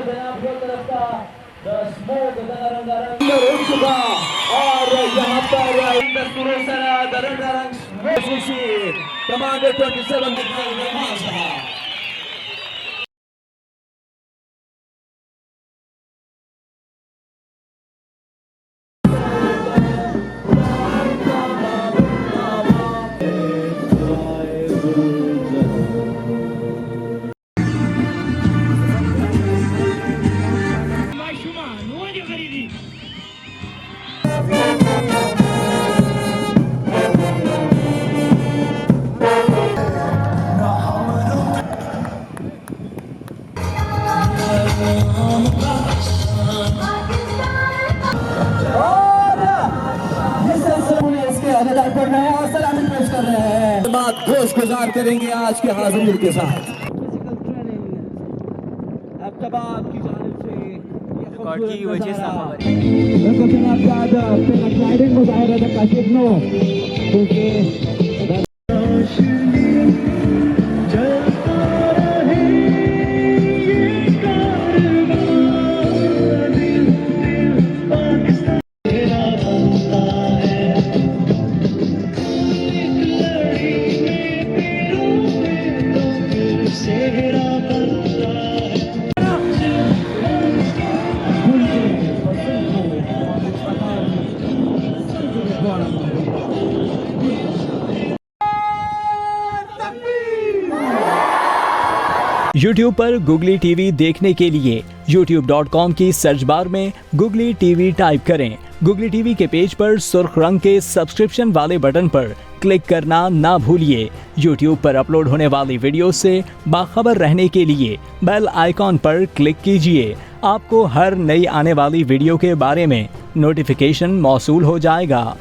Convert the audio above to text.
जनाब की तरफ का स्मोक रंगारंग हो चुका और यहाँ पर रंगारंग कमांडर 27 बात खुश गुजार करेंगे आज के हाजिर के साथ की वजह से YouTube पर गुगली टीवी देखने के लिए youtube.com की सर्च बार में गुगली टीवी टाइप करें। गुगली टीवी के पेज पर सुर्ख रंग के सब्सक्रिप्शन वाले बटन पर क्लिक करना ना भूलिए। YouTube पर अपलोड होने वाली वीडियो से बाखबर रहने के लिए बेल आइकॉन पर क्लिक कीजिए। आपको हर नई आने वाली वीडियो के बारे में नोटिफिकेशन मौसूल हो जाएगा।